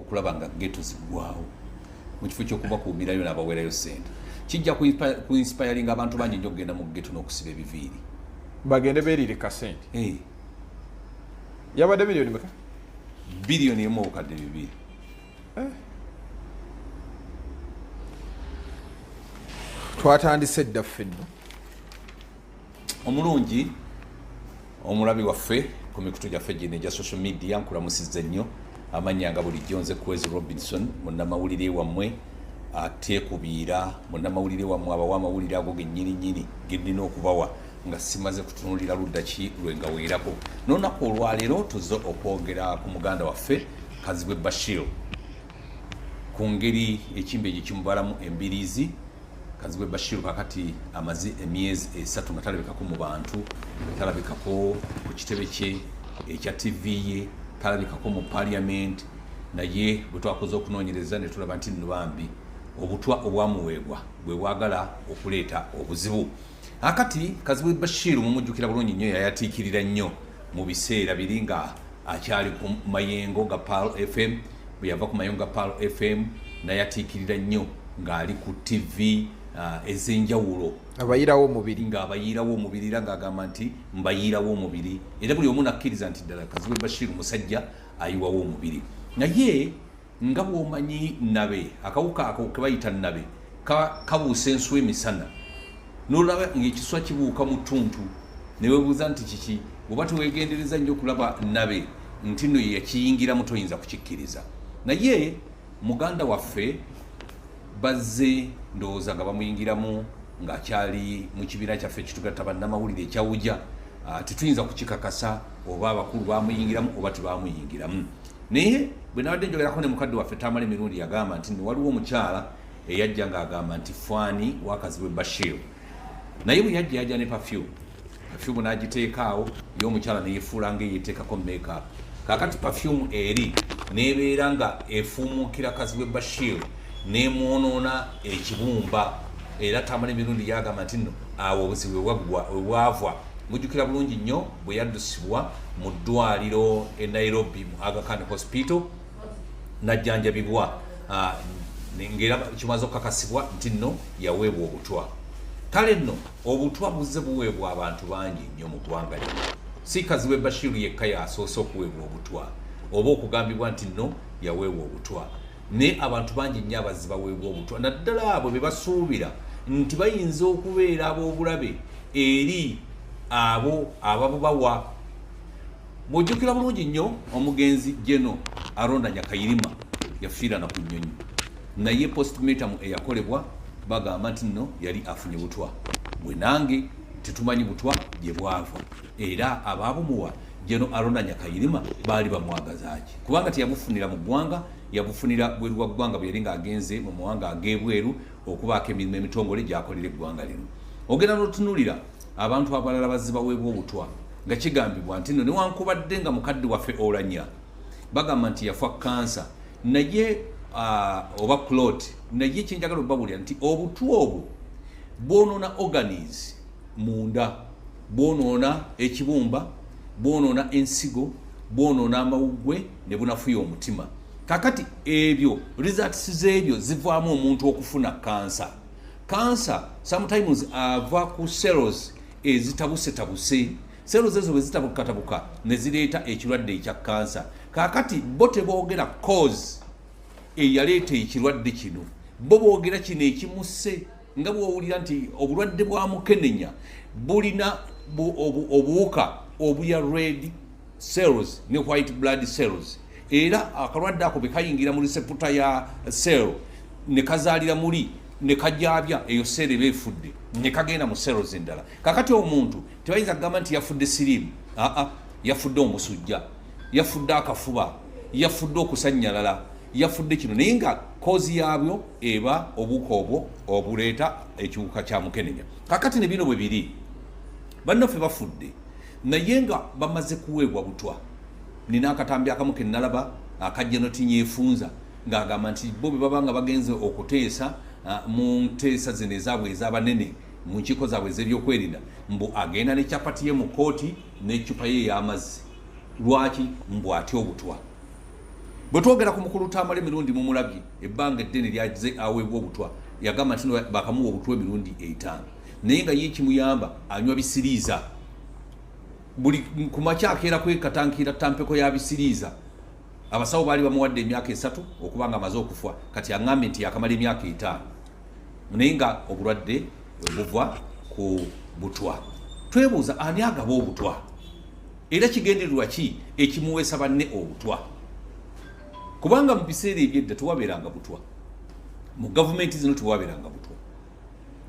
okulaba nga ghetto ziggwawo mu kifo ky'okubakuumirayo n'abaweerayo ssente kijja ku inspiring abantu bangi nnyo okugenda mu ghetto n'okusiba ebiviiri bagende beerire kasente yabadde miliyoni meka biliyoni emu obukadde 2 twatandise dda ffenno omulungi omulabi waffe ku mikutu gyaffe gino egya social media nkulamusizza nnyo amanya nga bulijjo nze Kwezi Robinson munnamawulire wammwe ateekubiira munnamawulire wammwe abawa amawulire ago gennyininyini genina okubawa nga simaze kutunulira ludda ki lwenga weerako n'olunaku olwaleero tuzze okwogera ku muganda waffe Kazibwe Bashir ku ngeri ekimbe ekyo kimubalamu embiriizi Kazibwe Bashir kakati amaze emyezi 3 nga talabikako mu bantu talabikako ku kitebe kye ekya TV ye talabikako mu parliament naye bwe twakoze okunoonyereza ne tulaba nti Nubambi obutwa obwamuweebwa bwe bwagala okuleeta obuzibu akati Kazibwe Bashir mumujjukira bulungi nnyo yayatiikirira nnyo mu biseera biri nga akyali ku mayengo ga Pal FM bwe yava ku mayengo ga Pal FM nayatiikirira nnyo ng'ali ku TV ez'enjawulo abayirawo omubiri ng'abayirawo omubiri era ng'agamba nti mbayirawo omubiri era buli omu nakkiriza nti ddala Kazibwe Bashir musajja ayiwawo omubiri naye nga bw'omanyi nabe akawuka ako ke bayita nabe kabuusa ensu emisana n'olaba ng'ekiswa kibuuka mu ttuntu ne weebuuza nti kiki oba teweegendereza nnyo okulaba nabe nti nno ye yakiyingiramu toyinza kukikkiriza naye muganda waffe bazze ndowooza nga bamuyingiramu ng'akyali mu kibiina kyaffe kitugatta bannamawulire ekyawuja tetuyinza kukikakasa oba abakulu bamuyingiramu oba tebamuyingiramu naye bwe nabadde njogerako ne mukadde waffe Tamale mirundi yagamba nti waliwo omukyala eyajja ng'agamba nti fani wa Kazibwe Bashir naye bwe yajja ne perfume n'agiteekaawo ye omukyala neyefuula ng'eyeteekako makeup kakati perfume eri neebeera nga efuumuukira Kazibwe Bashir nemwonoona ekibumba era Tamale mirundi yagamba nti nno awo obuzibu bwava mujjukira bulungi nnyo bwe yaddusibwa mu ddwaliro e Nairobi mu Aga Khan Hospital najjanjabibwa ngera kimaze okukakasibwa nti nno yaweebwa obutwa kale nno obutwa buzze buweebwa abantu bangi nnyo mu ggwanga lino si Kazibwe Bashir yekka yasoose okuweebwa obutwa oba okugambibwa nti nno yaweebwa obutwa ne abantu bangi nnyo abazzi baweebwa obutwa naddala abo be basuubira nti bayinza okubeera ab'obulabe eri abo ababubawa mujjukira bulungi nnyo omugenzi Jeno Aronda Nyakayirima yafiira na ku nnyonyi naye postmortem eyakolebwa bagamba nti nno yali afunye butwa bwe nange tetumanyi butwa gye bwava era abaabumuwa Jeno Aronda Nyakayirima baali bamwagazaaki kubanga teyabufunira mu ggwanga yabufunira bweru bwa ggwanga bwe yali ng'agenze mu mawanga ag'ebweru okubaako emirimu emitongole gy'akolera eggwanga lino ogenda n'otunulira abantu abalala bazzi baweebwa obutwa nga kigambibwa nti nno newankubadde nga mukadde waffe Olanya bagamba nti yafa kansa naye oba clot naye kyenjagala obabulira nti obutwa obwo bwonoona organs munda bwonoona ekibumba bwonoona ensigo bwonoona amawuggwe ne bunafuya omutima kakati ebyo results z'ebyo zivaamu omuntu okufuna kansa kansa sometimes ava ku cells ezitabuse cells ezo bwe zitabukatabuka ne zireeta ekirwadde ekya kansa kakati bo teboogera cause eyaleeta ekirwadde kino bo boogera kino ekimusse nga bw'owulira nti obulwadde bwa mukenenya bulina obuwuka obuya red cells ne white blood cells era akalwadde ako bekayingira mu receptor ya cell ne kazaalira muli ne kajabya eyo cell beefudde ne kagenda mu cells endala kakati omuntu tebayinza kugamba nti yafudde sirimu yafudde omusujja yafudde akafuba yafudde okusanyalala yafudde kino naye nga kozi yabyo eba obuuka obwo obuleeta ekiwuka kya mukenenya kakati ne bino bwe biri bannaffe bafudde naye nga bamaze kuweebwa butwa nina akatambi akamu ke nalaba akajja notinyeefunza ng'agamba nti bo bwe baba nga bagenze okuteesa mu nteesa zino ezaabwe ez'abanene mu nkiiko zaabwe ez'ebyokwerinda mbu agenda ne kyapati ye mu kooti n'eccupa ye ey'amazzi lwaki mbu atya obutwa bwe twogera ku mukulu Tamale mirundi mu mulabye ebbanga eddene lyagize aweebwa obutwa yagamba nti bakamuwa obutwa emirundi 5 naye nga ye kimuyamba anywa bisiriiza buli ku makya akeera kwekatankira tampeko ya bisiriiza abasawo baali bamuwadde emyaka 3 okubanga amaze okufa kati aŋŋambye nti yakamala emyaka 5 naye nga obulwadde buva ku butwa. Twebuuza ani agaba obutwa era kigendererwa ki ekimuweesa banne obutwa? Kubanga mu biseera ebyedda tewabeeranga butwa, mu gavumenti zino tewabeeranga butwa,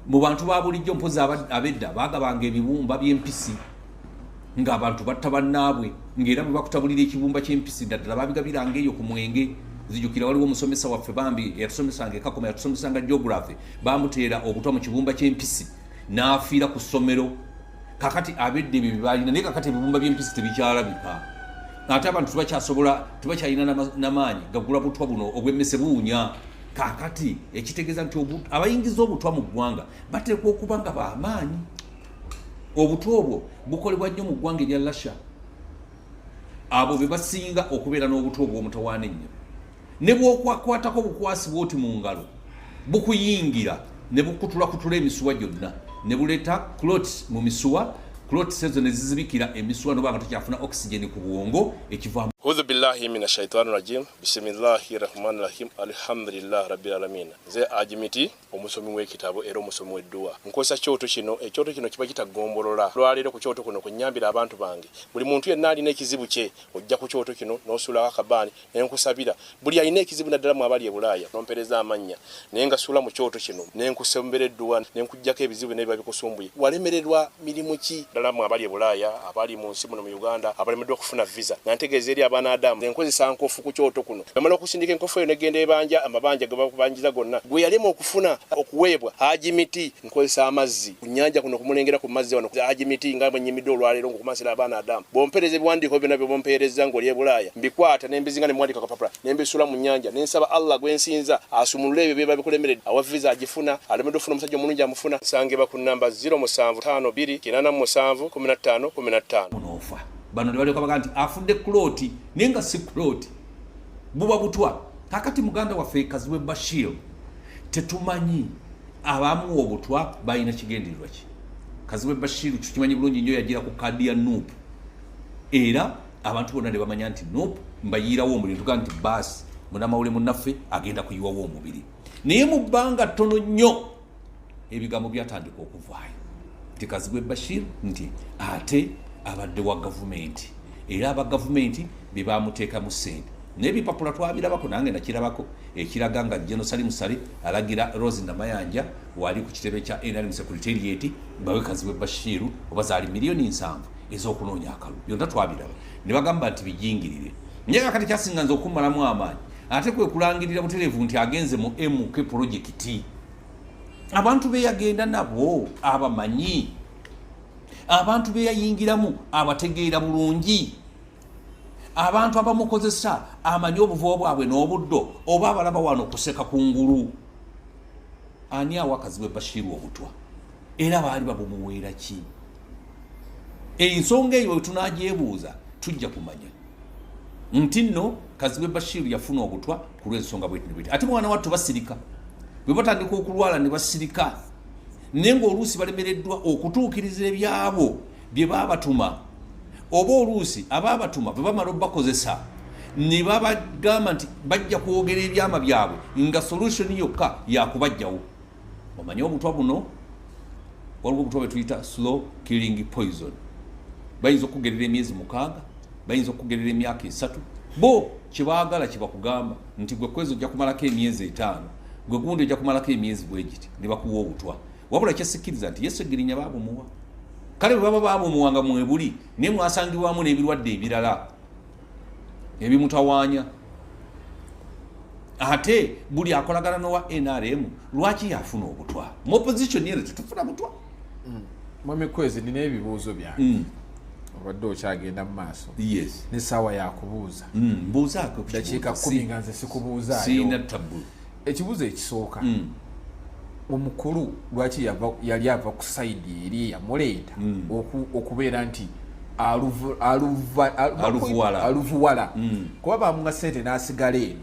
mu bantu ba bulijjo mpozi abedda baagabanga ebibumba by'empisi ng'abantu batta bannaabwe ng'era bwe bakutabulira ekibumba ky'empisi ddala babigabiranga eyo ku mwenge. Zijukira waliwo omusomesa waffe bambi yatusomesanga ekakoma yatusomesanga geography bamuteera obutwa mu kibumba ky'empisi n'afiira ku ssomero. Kakati abedde ebyo byebalina naye kakati ebibumba by'empisi tebikyalabika ate abantu tebakyalina n'amaanyi gagula butwa buno obw'emmese buwunya. Kakati ekitegeeza nti abayingiza obutwa mu ggwanga bateekwa okuba nga b'amaanyi. Obutwa obwo bukolebwa nnyo mu ggwanga erya Russia. Abo be basinga okubeera n'obutwa obw'omutawaana ennyo. Ne bw'okwakwatako bukwasi bw'oti mu ngalo bukuyingira ne bukutulakutula emisuwa gyonna ne buleeta clot mu misuwa. Clot ezo ne zizibikira emisuwa n'oba nga tokyafuna oxygen ku bwongo ekivaamu. A'udhu billahi minash shaitani rajim. Bismillahir rahmanir rahim. Alhamdulillah rabbil alamin. Ze ajimiti omusomi w'ekitabo era omusomi w'edduwa. Nkosa kyoto kino ekyoto kino kiba kitagombolola. Lwaliro ku kyoto kuno kunyambira abantu bange. Buli muntu yenna alina ekizibu kye ojja ku kyoto kino n'osula akabani n'enkusabira. Buli alina ekizibu naddala mu abali e Bulaaya n'ompereza amanya. Naye nga sula mu kyoto kino n'enkusembera edduwa n'enkujjako ebizibu n'ebiba bikusumbuye. Walemererwa mirimu ki ddala mu abali e Bulaaya abali mu nsi muno mu Uganda abalemeddwa okufuna visa. Nantegeeza eri abaana Adamu enkozesa nkofu ku kyoto kuno. Bamala okusindika enkofu eyo negenda ebanja amabanja ge bakubanjiza gonna. Gwe yalema okufuna okuweebwa ajimiti nkozesa amazzi ku nnyanja kuno kumulengera ku mazzi wano ajimiti nga bwenyimidde olwaleero ng'okumasira abaana Adamu. Bompereza ebiwandiiko byonna bye bompereza ng'oli e Bulaaya mbikwata n'embizinga ne muwandika kapapula n'embisula mu nnyanja n'ensaba Allah gwensinza asumulule ebyo byeba bikulemeredde awa visa agifuna alemeddwa okufuna omusajja omulungi amufuna. Nsangibwa ku namba 0752 munofa bano bali kabaga nti afudde kloti nenga si kloti buba butwa. Kakati muganda waffe Kazibwe Bashir tetumanyi abamu obutwa bayina kigendererwa ki. Kazibwe Bashir tukimanyi bulungi nnyo yagira ku kadi ya Nuupu era abantu bonna ne bamanya nti Nuupu mbayiirawo omubiri tugaa nti baasi munamawule munnaffe agenda kuyiwawo omubiri. Naye mu bbanga ttono nnyo ebigambo byatandika okuvaayo nti Kazibwe Bashir nti ate abadde wa gavumenti era aba gavumenti bye bamuteekamu ssente n'ebipapula twabirabako nange nakirabako ekiraga nga General Salim Sale alagira Rose Namayanja wali ku kitebe kya NRM Secretariat bawe Kazibwe Bashir oba zaali miliyoni 7 ez'okunoonya akalulu byonna twabiraba ne bagamba nti bijingirire. Nyaga kati kyasinga nze okumalamu amaanyi ate kwe kulangirira butereevu nti agenze mu MK project. Abantu be yagenda nabo abamanyi, abantu be yayingiramu abategeera bulungi, abantu abamukozesa amanyi obuvuo bwabwe n'obuddo oba abalaba wano kuseka ku ngulu. Ani awa Kazibwe Bashir obutwa era baali babumuweera ki? Ensonga eyo tunagyebuuza tujja kumanya nti nno Kazibwe Bashir yafuna obutwa ku lw'ensonga bwetini. Ate mwana wattu basirika bwe batandika okulwala ne basirika nenga oluusi balemereddwa okutuukiriza ebyabo bye babatuma oba oluusi ababatuma bwe bamala obakozesa ne babagamba nti bajja kwogera ebyama byabwe nga solution yokka yakubajjawo. Omanyi obutwa buno waliwo obutwa bwe tuyita slow killing poison. Bayinza okugerera emyezi 6, bayinza okugerera emyaka 3. Bo kibaagala kibakugamba nti gwe kwezo ojja kumalako emyezi 5, gwe gundi ojja kumalako emyezi bwegiti ne bakuwa obutwa. Wabula kyasikiriza nti Yesu egirinya baabumuwa. Kale bwe baba baabumuwa nga mwebuli ne mwasangibwamu n'ebirwadde ebirala ebimutawaanya. Ate buli akolagana n'owa NRM lwaki yafuna obutwa? Mu opposition yere tetufuna butwa. Mwami Kwezi nina ebibuuzo byange. Obadde okyagenda mu maaso. Yes. N'essaawa yakubuuza. Mbuuzaako. Dakiika 10 nga nze sikubuuzaayo. Siina tabu. Ekibuuzo ekisooka. Omukulu lwaki yali ava ku sayidi eri yamuleeta okubeera nti aluvuwala kuba bamuwa sente n'asigala eno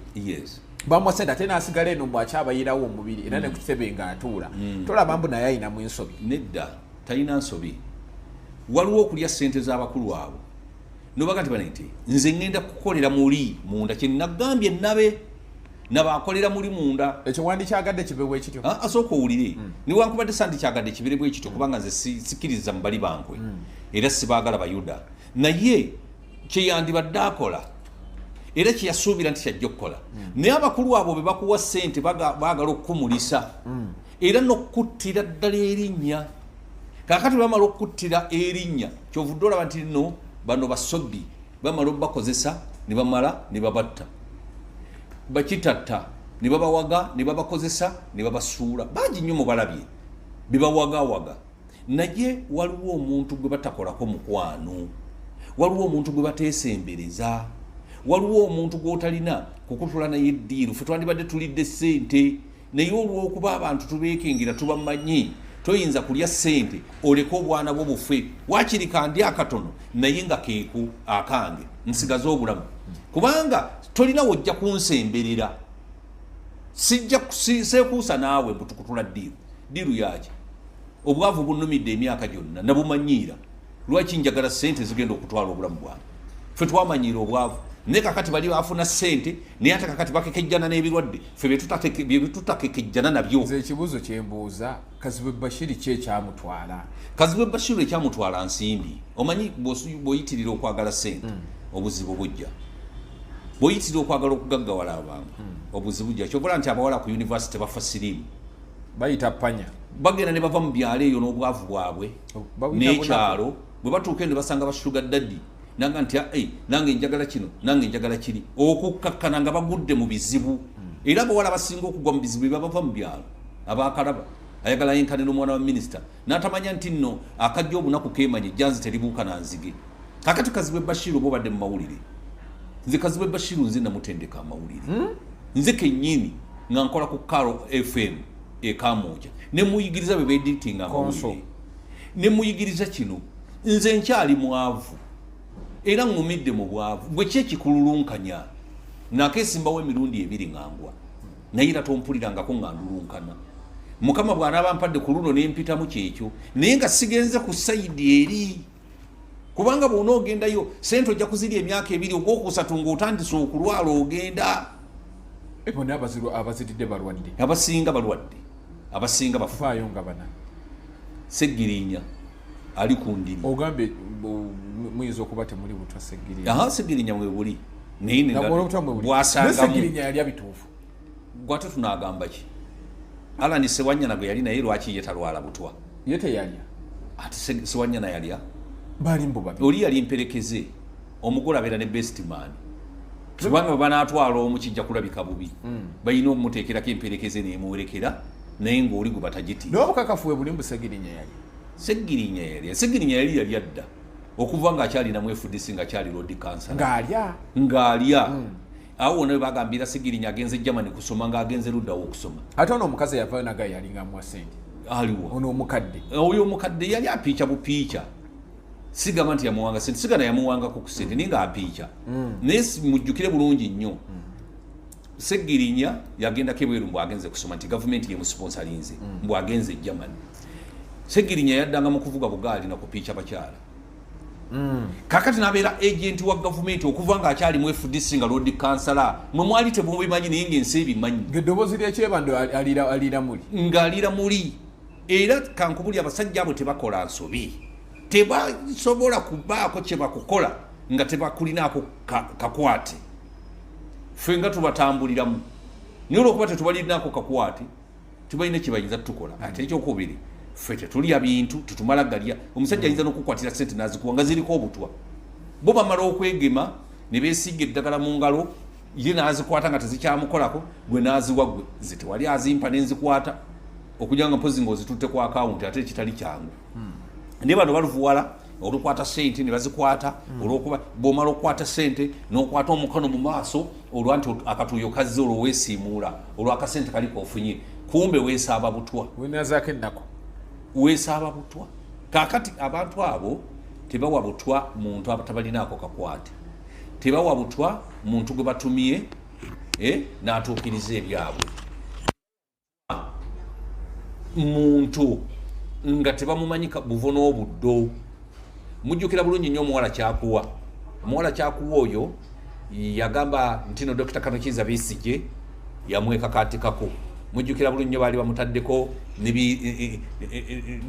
bamuwa sente ate n'asigala eno bw'akyabayirawo omubiri era ne ku kitebe ng'atuula tolaba mbu naye ayinamu ensobi nedda talina nsobi waliwo okulya sente z'abakulu abo nobaga nti bane nti nze ngenda kukolera muli munda kyenagambye nabe nabakolera muli munda ekyo wandikyagadde kibeebwe ekityo asooka owulire niwankubadde sandi kyagadde kibire bwe ekityo kubanga nze sikiriza mu bali bankwe era sibaagala bayuda naye kyeyandibadde akola era kyeyasuubira nti kyajja okukola naye abakulu abo be bakuwa ssente baagala okukumulisa era n'okukuttira ddala erinnya kaakati bamala okukuttira erinnya kyovudde olaba nti no bano basobbi bamala obakozesa ne bamala ne babatta bakitatta ne babawaga ne babakozesa ne babasuula bangi nnyo mubalabye bibawagawaga naye waliwo omuntu gwe batakolako mukwano waliwo omuntu gwe bateesembereza waliwo omuntu gw'otalina kukutula naye eddiiru ffe twandibadde tulidde ssente naye olw'okuba abantu tubeekengira tubamanyi toyinza kulya ssente oleke obwana bwo bufe wakiri kandi akatono naye nga keeku akange nsigaze obulamu kubanga tolina wojja kunsemberera sijja seekuusa naawe butukutula ddiiru yaki obwavu bunnumidde emyaka gyonna nabumanyiira lwaki njagala ssente zigenda okutwala obulamu bwange ffe twamanyiira obwavu naye kakati bali bafuna ssente naye ate kakati bakekejjana n'ebirwadde ffe byetutakekejjana nabyo nze ekibuuzo kyembuuza Kazibwe Bashir kyekyamutwala Kazibwe Bashir ekyamutwala nsimbi omanyi bw'oyitirira okwagala ssente obuzibu bujja bw'oyitirira okwagala okugaggawala abantu obuzibu bujja kyobula nti abawala ku yunivasite bafa siriimu bayita panya bagenda ne bava mu byalo eyo n'obwavu bwabwe n'ekyalo bwe batuuka eno basanga bashuga daddi nanga nti nange njagala kino nange njagala kiri okukkakkana nga bagudde mu bizibu era abawala basinga okugwa mu bizibu bebava mu byalo abakalaba ayagala yenkane n'omwana wa minisita n'atamanya nti nno akajja obunaku keemanye ejjanzi teribuuka nanzige kakati Kazibwe Bashir oba obadde mu mawulire nze Kazibwe Bashir nze namutendeka amawulire nze kennyini nga nkola ku Karo FM ekamoja ne muyigiriza bebeditinga amawulire ne muyigiriza kino nze nkyali mwavu era ngumidde mu bwavu bwe kyekikululunkanya nakesimbawo emirundi ebiri ngangwa naye era tompulirangako ngandulunkana mukama bw'anaaba mpadde ku luno nempitamu kyekyo naye nga sigenze ku sayidi eri kubanga bw'ona ogendayo sente ojja kuzirya emyaka ebiri ogwokusatu ng'otandise okulwala ogenda bonna abaziridde balwadde abasinga bafaayo nga bana Seggirinya ali ku ndimi ogambye muyinza okuba temuli butwa Seggirinya Seggirinya mwe buli naye Seggirinya yali abituufu gwate tunagamba ki Alani Sewanyana gwe yali naye lwaki ye talwala butwa ye teyalya ate Sewanyana yalya bali mbubabi oli yali mperekeze omugole abeera ne best man kubanga banaatwala omu kijja kulabika bubi balina okumuteekerako emperekeze neemuwerekera naye ng'oli gwe batagiti n'obukakafu bwe buli mu Seggirinya yali Seggirinya yali adda okuva ng'akyalina mu FDC ng'akyali road council ng'alya awo wonna bagambira Seggirinya agenze Germany kusoma ng'agenze luddawo okusoma ate ono omukazi yavayo nagaye yalinga amuwa sente aliwo ono omukadde oyo omukadde yali apiica bupiica sigamba nti yamuwanga sente sigana yamuwangako ku sente naye ng'apiica naye mujjukire bulungi nnyo Seggirinya yagendako ebweru mbwagenze kusoma nti gavumenti yemusponsalinze mbwagenze Germany Seggirinya yaddanga mu kuvuga bugaali nakupiica bakyala kakati nabeera agenti wa gavumenti okuva ng'akyali mu FDC nga road councilor mwe mwali temubimanyi naye ng'ensi ebimanyi ng'eddoboozi ly'ekyebando aliira muli ng'aliira muli era kankubuli abasajja abo tebakola nsobi tebasobola kubaako kye bakukola nga tebakulinaako kakwate ffe nga tubatambuliramu naye olwokuba tetubalinaako kakwate tubalina kye bayinza tukola ate ekyokubiri ffe tetulya bintu tutumala galya omusajja ayinza n'okukwatira sente n'azikuwa nga ziriko obutwa bo bamala okwegema ne beesiga eddagala mu ngalo ye n'azikwata nga tezikyamukolako gwe n'aziwa gwe ze tewali azimpa n'enzikwata okugira nga mpozi ng'ozitutte ku akawunti ate ekitali kyangu naye bano baluvuwala olukwata sente ne bazikwata olwokuba bw'omala okukwata sente n'okwata omukono mu maaso olwa nti akatuuyo kazze olwo weesiimuula olw'akasente kali koofunye kumbe weesaaba butwa wenazaako ennako weesaaba butwa kakati abantu abo tebawa butwa muntu abatabalinaako kakwate, tebawa butwa muntu gwe batumye n'atuukiriza ebyabwe, muntu nga tebamumanyika buvo n'obuddo. Mujjukira bulungi nnyo omuwala kyakuwa oyo yagamba nti no Dr. Kanokiza Besigye yamwekakatikako. Mujjukira bulungi nnyo baali bamutaddeko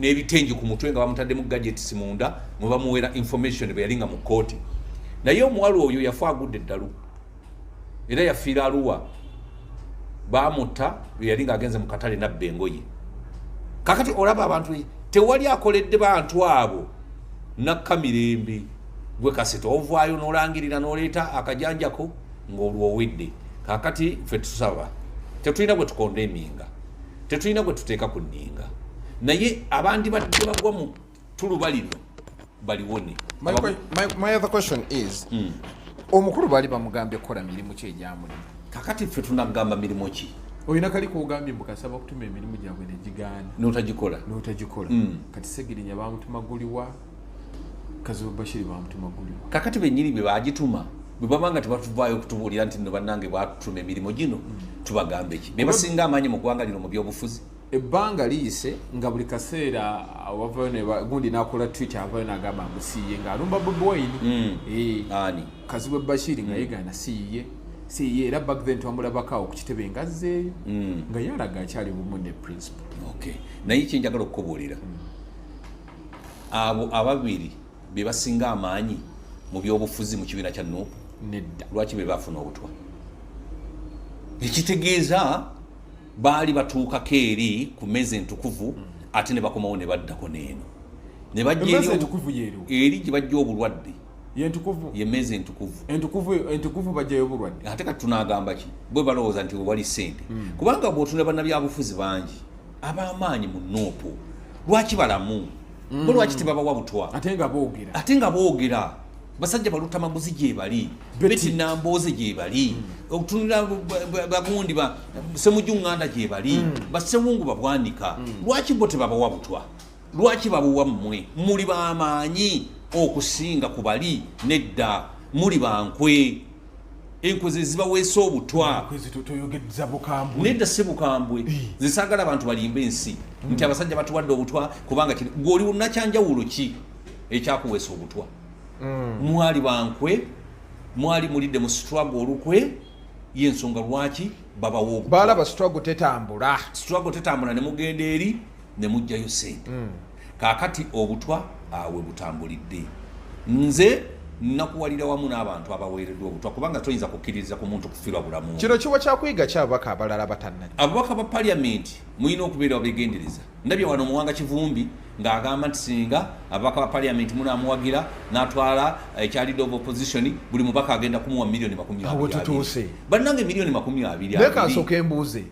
n'ebitengi ku mutwe nga bamutaddemu gadgets munda mwe bamuweera information bwe yalinga mu kkooti. Naye omuwala oyo yafa agudde eddalu era yafiira Arua, baamutta yalinga agenze mu katale nabba engoye. Kakati olaba abantu tewali akoledde bantu abo nakka mirembe, gwe kasita ovaayo n'olangirira n'oleeta akajanjako ng'olwo owedde. Kakati ffe tusaba tetulina gwe tukonda eminga, tetulina gwe tuteeka ku nninga, naye abandi badde bagwa mu tuluba lino baliwone. My other question is omukulu bali bamugambye kukola mirimu ki egyamulimu. Kakati ffe tunagamba mirimu ki? Oyina kali kugambye mbukasaba okutuma emirimu gyabwe negigaana n'otagikola. Kati Segirinya bamutuma guliwa, Kazibwe Bashir bamutuma guliwa. Kakati bennyini bye bagituma bwe babanga tebatuvaayo okutubuulira nti no bannange batutuma emirimu gino tubagambe ki? Be basinga amaanyi mu ggwanga lino mu byobufuzi. Ebbanga liyise nga buli kaseera wavayo gundi n'akola Twitter avayo n'agamba musiiye ng'alumba Bobi Wine. Ani Kazibwe Bashir nga yegaana siiye era back then twamulabako ku kitebe nga azzeeyo nga yalaga akyali bumu ne principle. Okay, naye kyenjagala okukubuulira abo ababiri be basinga amaanyi mu byobufuzi mu kibiina kya Nuupu nedda. Lwaki be bafuna obutwa? Ekitegeeza baali batuukako eri ku mmeeza entukuvu ate ne bakomawo ne baddako n'eno ne bajja eri gye bajja obulwadde yemmeeza entukuvu bajjayo obulwadde. Ate kati tunaagamba ki? Bwe balowooza nti wewali ssente kubanga bw'otunda bannabyabufuzi bangi ab'amaanyi mu Nuupu lwaki balamu bo lwaki tebabawa butwa? Ate nga boogera basajja baluta maguzi gye bali, Beti Nambooze gye bali, okutunira bagundi Semujjunganda gye bali, Basewungu babwanika. Lwaki bo tebabawa butwa? Lwaki babuwa mmwe? Muli b'amaanyi okusinga ku bali. Nedda, muli bankwe. Enkwe ze zibaweesa obutwa. Nedda si bukambwe. Zisaagala abantu balimba ensi nti abasajja batuwadde obutwa kubanga gw'oli wunnakyanjawulo ki ekyakuweesa obutwa? Mwali bankwe, mwali mulidde mu struggle olukwe, y'ensonga lwaki babawo obutwa. Balaba struggle tetambula ne mugenda eri ne mujjayo ssente. Kaakati obutwa awe butambulidde. Nze nakuwalira wamu n'abantu abaweereddwa obutwa kubanga toyinza kukkiririza ku muntu kufiirwa bulamu. Kino kiwa kyakuyiga ky'ababaka abalala batannali. Ababaka ba paliamenti muyina okubeera abeegendereza. Ndabye wano Muwanga Kivumbi ng'agamba nti singa ababaka ba paliamenti munaamuwagira n'atwala ekya leader of opposition buli mubaka agenda kumuwa milioni 20. Awo tutuuse. Bannange milioni 20. Leka nsooka embuuze.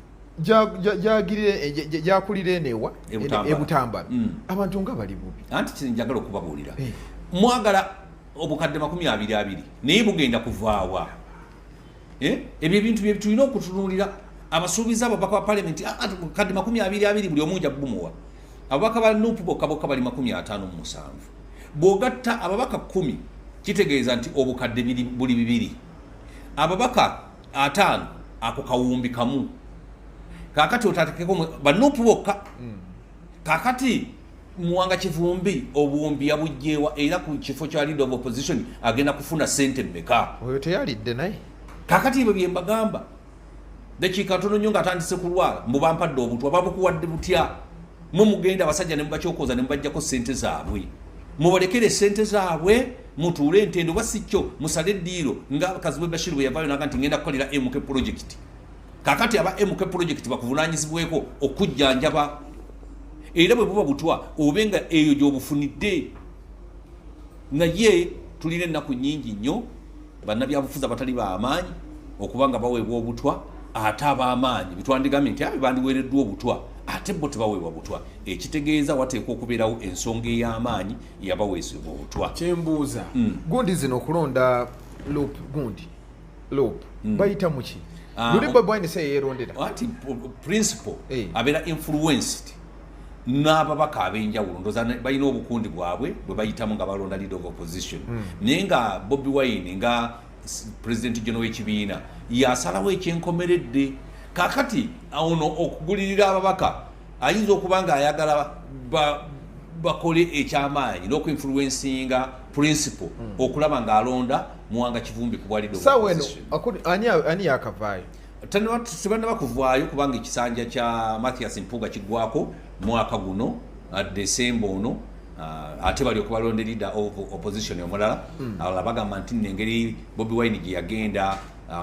Gyakulira enewa ebutambala. Abantu nga bali bubi. Anti kinjagala okubabuulira. Mwagala obukadde 20 naye bugenda kuvaawa. Ebyo ebintu bye tulina okutunuulira. Abasuubizi ababaka ba paliamenti obukadde 20 buli omu nja bumuwa. Ababaka ba Nuupu bokka bali 57. Bw'ogatta ababaka 10 kitegeeza nti obukadde buli 2. Ababaka 5 ako kawumbi kamu. Kaakati otatekeko ba Nuupu bokka. Kaakati Muwanga Kivumbi obuwumbi yabujjeewa era ku kifo kya leader of opposition agenda kufuna ssente mmeka? Oyo teyalidde naye. Kaakati ebyo bye mbagamba. Dakiika ntono nnyo ng'atandise kulwala mbu bampadde obutwa babukuwadde butya? Mugenda abasajja ne mubakyokoza ne mubaggyako ssente zaabwe. Mubalekere ssente zaabwe mutuule entendo basikyo musale eddiiro nga Kazibwe Bashir bwe yavaayo naga nti ngenda kukolera MK project. Kakati aba MK project bakuvunaanyizibweko okujjanjaba. Era bwe buba butwa obenga eyo gy'obufunidde. Naye tulina ennaku nnyingi nnyo bannabyabufuzi abatali b'amaanyi okubanga baweebwa obutwa ate ab'amaanyi bitwandigambye nti abe bandiweereddwa obutwa ate bo tebaweebwa butwa. Ekitegeeza wateekwa okubeerawo ensonga ey'amaanyi yabaweesebwa obutwa. Kyembuuza gundi zino okulonda loop bayita muki? Luli Bobi Wine se yeerondera ati principle abeera influenced n'ababaka ab'enjawulo ndooza balina obukundi bwabwe bwe bayitamu nga balonda leader of opposition naye nga Bobi Wine nga president general w'ekibiina yasalawo ekyenkomeredde kakati ono okugulirira ababaka ayinza okuba nga ayagala bakole ekyamaanyi n'okuinfluencinga principle okulaba ng'alonda Muwanga Kivumbi ku bwa leader of opposition. Ani yakavaayo Tebannaba kuvaayo kubanga ekisanja kya Mathias Mpuuga kiggwako mwaka guno December ono ate bali okubalonda leader of opposition omulala abalala bagamba nti nengeri Bobi Wine gye yagenda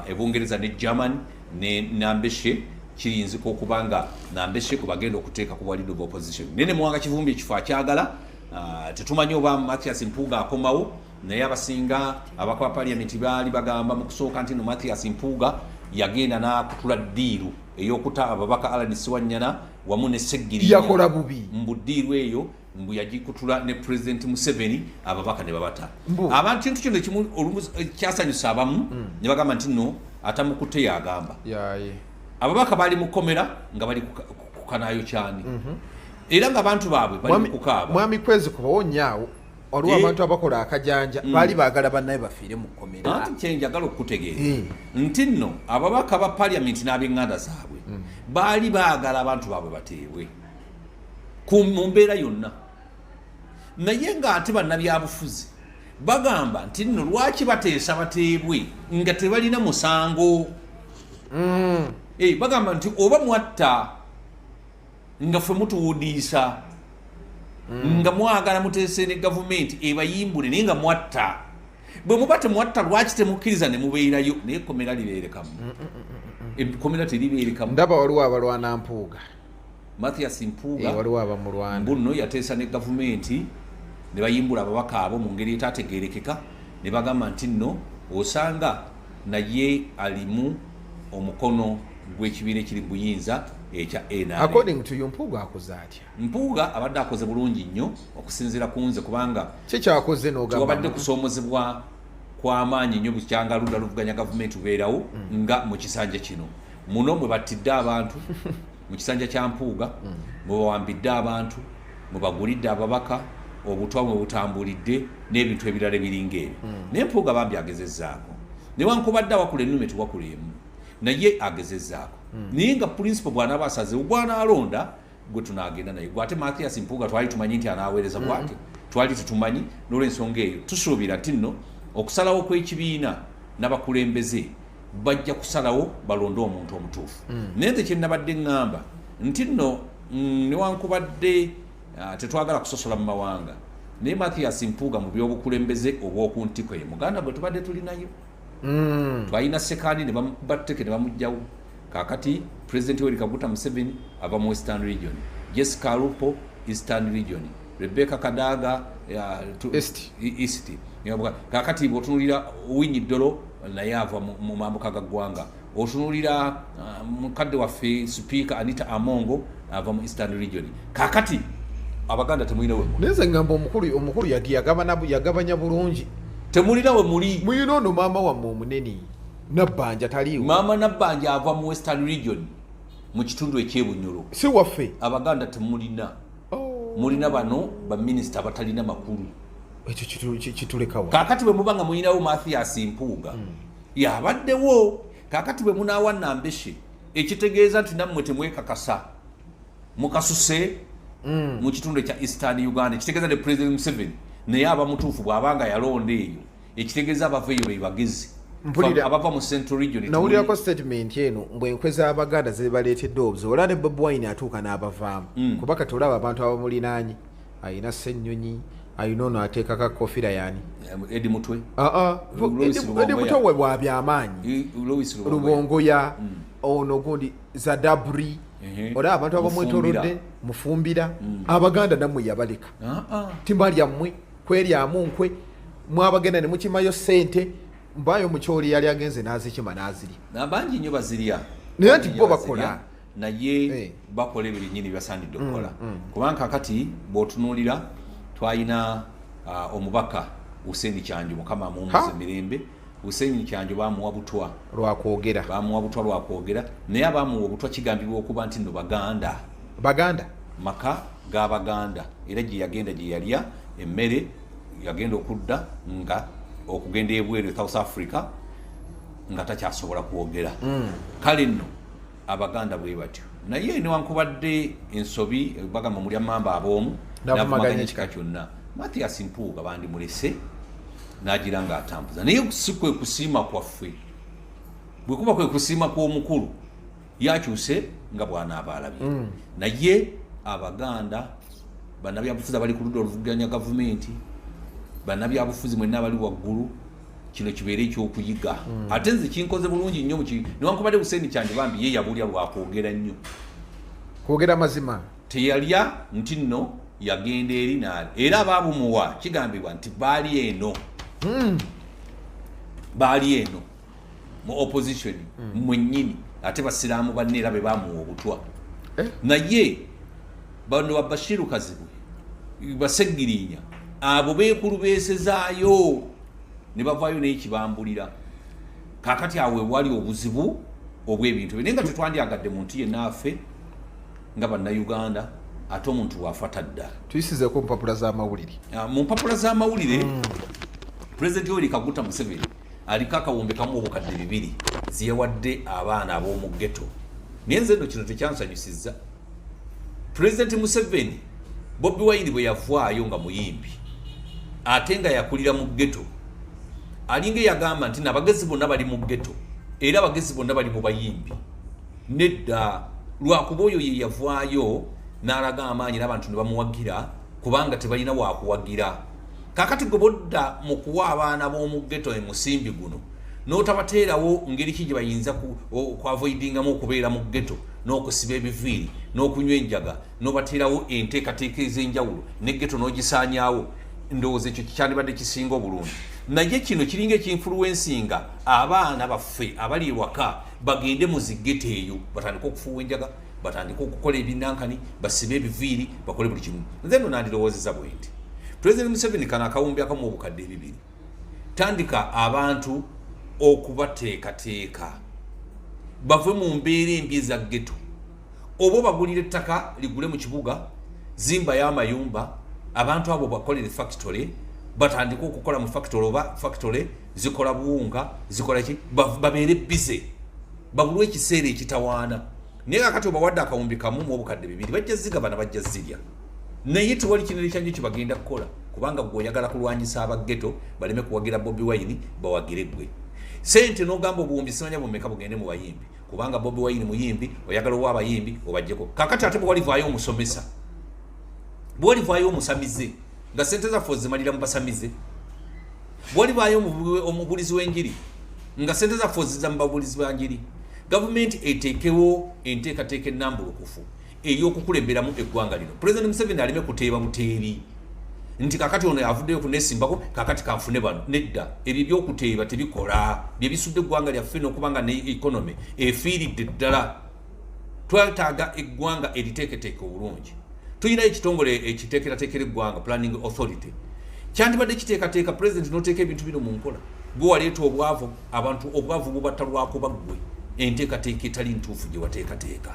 Ebungereza ne Germany ne Nambeshe kiyinzika okubanga Nambeshe ku bagenda okuteeka ku bwa leader of opposition nene Muwanga Kivumbi ekifo akyagala tetumanyi oba Mathias Mpuuga akomawo naye abasinga abaka ba parliament baali bagamba mu kusooka nti no Mathias Mpuuga yagenda n'akutula ddiiru ey'okuta ababaka Alanisi Wanyana wamu ne Seggiri yakola bubi mbuddiiru eyo mbu yagikutula ne President Museveni ababaka ne babata abantu kintu kino ekimu kyasanyusa abamu ne bagamba nti no atamukute yagamba ababaka bali mu komera nga bali kukanayo cyane era nga abantu baabwe bali kukaaba mwami kwezi kubawo nyaawo olwa abantu abakola akajanja bali baagala bannaye bafiire mu komera anti kyenjagala okutegeeza nti nno ababaka ba parliament n'ab'enganda zaabwe baali baagala abantu baabwe bateebwe mu mbeera yonna naye ng'ate bannabyabufuzi bagamba nti nno lwaki bateesa bateebwe nga tebalina musango bagamba nti oba mwatta nga ffe mutuwudiisa nga mwagala muteese ne gavumenti ebayimbule naye nga mwatta bwe muba temwatta lwaki temukkiriza ne mubeerayo naye komera libeerekamu komera teribeerekamu ndaba waliwo abalwana Mpuuga Mathias Mpuuga waliwo abamulwana mbuno yateesa ne gavumenti ne bayimbula ababaka abo mu ngeri etaategeerekeka ne bagamba nti nno osanga naye alimu omukono gw'ekibiina ekiri buyinza ekya NRM. According to you Mpuuga akoze atya? Mpuuga abadde akoze bulungi nnyo okusinziira ku nze kubanga kikyakoze n'ogamba tubadde kusoomozebwa kw'amaanyi nnyo bukyanga ludda luvuganya gavumenti ubeerawo nga mu kisanja kino muno mwe battidde abantu mu kisanja kya Mpuuga mwe bawambidde abantu mwe bagulidde ababaka obutwa mwe butambulidde n'ebintu ebirala ebiringa ebyo naye Mpuuga bambi agezezzaako newankubadde awakula ennume tuwakulemu naye agezezzaako naye nga principal bw'anaaba asazeewo gw'anaalonda gwe tunaagenda naye gwate Mathias Mpuuga twali tumanyi nti anaaweereza bw'ati twali tetumanyi n'olw'ensonga eyo tusuubira nti nno okusalawo kw'ekibiina n'abakulembeze bajja kusalawo balonde omuntu omutuufu naye nze kye nnabadde ŋŋamba nti nno newankubadde tetwagala kusosola mu mawanga naye Mathias Mpuuga mu by'obukulembeze obw'oku ntiko ye muganda bwe tubadde tulinayo twalina Sekandi ne bamubatteke ne bamugjawo kakati President Yoweri Kaguta Museveni ava mu Western Region, Jessica Alupo Eastern Region, Rebecca Kadaga East. Kakati bw'otunulira Winnie Dolo naye ava mu mambuka ga ggwanga, otunulira mukadde waffe Speaker Anita Amongo ava mu Eastern Region. Kakati abaganda temulina we muli. Neze ngamba omukulu yagabanya bulungi. Temulina we muli. Muyino no mama wa omunene. Nabbanja taliwo. Mama Nabbanja ava mu Western Region mu kitundu ekyebunyolo. Si waffe. Abaganda temulina. Mulina bano ba minister abatalina makulu. Ekyo kitulekawo. Kakati bwe mubanga mulinawo Mathias Mpuuga. Yabaddewo. Kakati bwe munaawa Nambeshe. Ekitegeeza nti nammwe temwekakasa. Mukasuse mu kitundu ekya Eastern Uganda. Ekitegeeza ne President Museveni naye aba mutuufu bw'abanga yalonda eyo. Ekitegeeza abaveeyo be bagezi. Abava mu Central Region. Nawulirako statement eno mbwenkweza abaganda ze baleetedde obuzo olwa ne Bobi Wine atuuka n'abavaamu kuba kati olaba abantu abamulinaanyi ayina Ssennyonyi ayina ono ateekako kofira yani Edi Mutwe Edi Mutwe we bwabyamaanyi Lubongoya ono gundi Zadabri olaba abantu abamwetoolodde Mufumbira abaganda nammwe yabaleka timbalya mmwe kweryamu nkwe mwabagenda ne mukimayo ssente mbayo mukyoli yali agenze nazikima naziri nabangi nnyo bazirya naye nti bo bakola naye bakola ebiri nnyini byasaanidde okukola kubanga kakati bw'otunuulira twalina omubaka Hussein Kyanjo mukama amuwummuze mirembe Hussein Kyanjo bamuwa butwa lwakwogera naye abamuwa obutwa kigambibwa okuba nti nno baganda maka g'Abaganda era gye yagenda gye yalya emmere yagenda okudda nga okugenda ebweru South Africa nga takyasobola kwogera kale nno Abaganda bwe batyo naye newankubadde ensobi bagamba mulya mamba ab'omu n'avumaganya ekika kyonna Mathias Mpuuga bandimulese n'agira ng'atambuza naye si kwe kusiima kwaffe bwe kuba kwe kusiima kw'omukulu yakyuse nga bw'anaaba alabye naye Abaganda bannabyabufuzi abali ku ludda oluvuganya gavumenti bannabyabufuzi mwenna abali waggulu kino kibeere ekyokuyiga ate nze kinkoze bulungi nnyo newankubadde Hussein Kyandibambi ye yabulya lwakwogera nnyo kwogera mazima teyalya nti nno yagenda eri naali era abaabumuwa kigambibwa nti baali eno mu opposition mwennyini ate basiraamu banne era be bamuwa obutwa naye bano ba Bashir Kazibwe baseggirinya abo beekulu beesezaayo ne bavaayo n'ekibambulira kaakati awe wali obuzibu obw'ebintu naye nga tetwandyagadde muntu yenna afe nga bannayuganda ate omuntu waafata dda tuyisizeeko mu mpapula z'amawulire mu mpapula z'amawulire Pulezidenti Yoweri Kaguta Museveni aliko akawumbi kamu obukadde 2 ziyewadde abaana ab'omu ghetto naye nze nno kino tekyansanyusizza Pulezidenti Museveni Bobi Wine bwe yavaayo nga muyimbi ate nga yakulira mu ghetto alinga yagamba nti n'abagezi bonna bali mu ghetto era abagezi bonna bali mu bayimbi nedda lwakuba oyo ye yavaayo n'alaga amaanyi n'abantu ne bamuwagira kubanga tebalina waakuwagira kakati gwe bodda mu kuwa abaana b'omu ghetto emusimbi guno n'otabateerawo ngeri ki gye bayinza kwavoidingamu okubeera mu ghetto n'okusiba ebiviiri n'okunywa enjaga n'obateerawo enteekateeka ez'enjawulo ne ghetto n'ogisaanyaawo ndowooza ekyo kyandibadde kisinga obulungi naye kino kiringa ekinfluensinga abaana baffe abali ewaka bagende mu ziggeto eyo batandika okufuuwa enjaga batandika okukola ebinankani basibe ebiviiri bakole buli kimu nze nno nandirowoozeza bwe nti Pulezidenti Museveni kano akawumbi akamu obukadde 2 tandika abantu okubateekateeka bave mu mbeera embi eza ghetto oba bagulira ettaka ligule mu kibuga zimba y'amayumba abantu abo bakolere factory batandika okukola mu factory oba factory zikola buwunga zikola ki babeere bize babulwe ekiseera ekitawaana naye akati obawadde akawumbi kamu mu obukadde 2 bajja zigabana bajja zirya naye tewali kinene kyanjo kibagenda kukola kubanga gwe oyagala kulwanyisa abaggeto baleme kuwagira Bobi Wine bawagire gwe sente n'ogamba obuwumbi simanya bumeka bugende mu bayimbi kubanga Bobi Wine muyimbi oyagala owa abayimbi obajjeko kakati ate bwe walivaayo omusomesa bwe walivaayo omusamize nga sente zaffe zimalira mu basamize bwe walivaayo omubulizi w'enjiri nga sente zaffe ziza mu babulizi b'enjiri gavumenti eteekewo enteekateeka ennambulukufu ey'okukulemberamu eggwanga lino Pulezidenti Museveni aleme kuteeba buteebi nti kakati ono yavuddeyo kunesimbako kakati kanfune bano nedda ebyo by'okuteeba tebikola bye bisudde eggwanga lyaffe n'okubanga ne economy efiiridde ddala twetaaga eggwanga eriteeketeeke obulungi tulina ekitongole ekiteekerateekera eggwanga Planning Authority kyandibadde kiteekateeka Pulezidenti n'oteeka ebintu bino mu nkola gwe waleeta obwavu abantu obwavu bubatta lwakuba ggwe enteekateeka etali ntuufu gye wateekateeka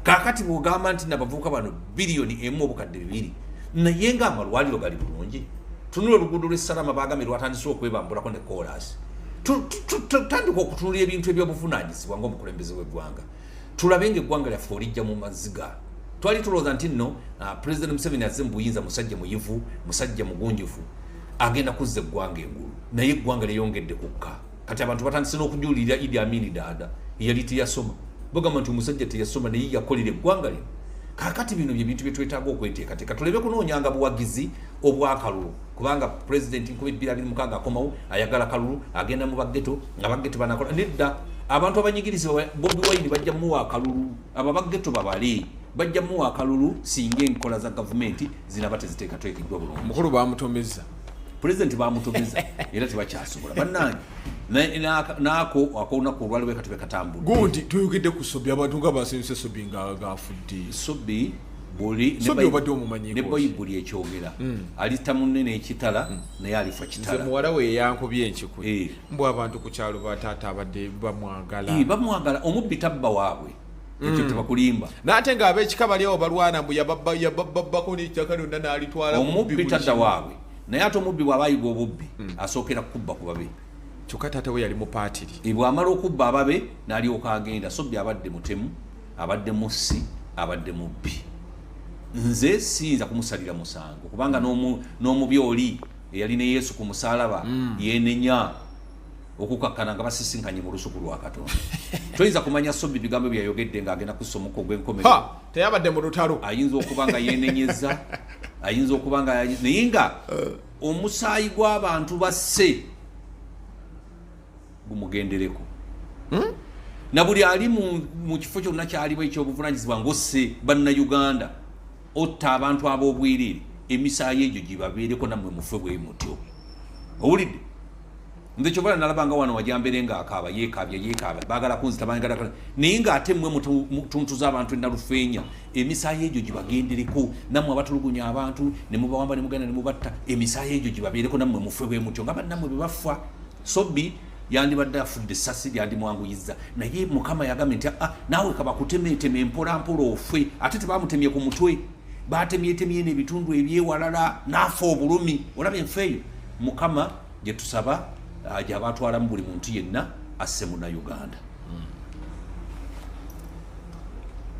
kakati bw'ogamba nti n'abavubuka bano biliyoni 1 obukadde 2 naye ng'amalwaliro gali bulungi tunula oluguudo lw'essalama baagambye lwatandise okwebambulako ne koolasi tutandika okutunulira ebintu ebyobuvunaanyizibwa ng'omukulembeze w'eggwanga tulabe ng'eggwanga lyaffe olijja mu maziga twali tulowooza nti nno Pulezidenti Museveni azze mu buyinza musajja muyivu musajja mugunjufu agenda kuzza eggwanga engulu naye eggwanga lyeyongedde kukka kati abantu batandise n'okujuulira Idi Amin Dada yali teyasoma bagamba nti omusajja teyasoma naye yakolera eggwanga lino kakati bino bye bintu bye twetaaga okweteekateeka tulebe kunoonyanga buwagizi obwakalulu kubanga Pulezidenti 2026 akomawo ayagala kalulu agenda mu baggeto nga baggeto banakola nedda abantu abanyigiriza Bobi Wine bajja muwa akalulu aba baggeto babale bajja muwa akalulu singa enkola za gavumenti zinaba teziteekateekeddwa bulungi mukulu bamutomeza Pulezidenti bamutomeza era tebakyasobola bannange naako akolunaku olwaliwo kati bekatambula gundi tuyogedde ku Sobi abantu nga basinze Sobi nga gafudde Sobi buli obadde omumanyi ne Bayibuli ekyogera alita munene ekitala naye alifa kitala muwala we yankubye enkikwe mbw abantu ku kyalo bataata abadde bamwagala bamwagala omubbi tabba waabwe ekyo tebakulimba n'ate ng'ab'ekika bali awo balwana mbu yababbako n'ettaka lyonna n'alitwala omubbi tadda waabwe naye ate omubbi bw'aba ayiga obubbi asookera kubba ku babe kyokka taata we yali mu paatiri bw'amala okubba ababe n'alyoka agenda so bbi abadde mutemu abadde mussi abadde mubbi nze siyinza kumusalira musango kubanga n'omubi oli eyali ne yesu ku musaalaba yeenenya okukakkana nga basisinkanye mu lusuku lwa katonda toyinza kumanya sobbi bigambo byayogedde ng'agenda kussa omukka ogw'enkomerero teyabadde mu lutalo ayinza okuba nga yeenenyeza ayinza okuba nga naye nga omusaayi gw'abantu basse gumugendereko na buli ali mu kifo kyonna kyalimu ekyobuvunanyizibwa ng'osse bannayuganda otta abantu ab'obwiriri emisaayi egyo gibabeereko nammwe mufe bwe mutyo owulidde nze kyobala nalabanga wano wajambere ng'akaaba yeekaabya baagala kunzita bangala naye ng'ate mmwe mutuntu z'abantu enalufeenya emisaayi egyo gibagendereko nammwe abatulugunya abantu ne mubawamba ne mugenda ne mubatta emisaayi egyo gibabeereko nammwe mufe bwe mutyo nga bannammwe bwe bafa sobbi yandibadde afudde essasi lyandimwanguyizza naye mukama yagambye nti naawe kabakutemeeteme mpolampola ofwe ate tebamutemye ku mutwe batemyetemye n'ebitundu ebyewalala n'afa obulumi olaba enfa eyo mukama gye tusaba gy'abatwalamu buli muntu yenna asse munnayuganda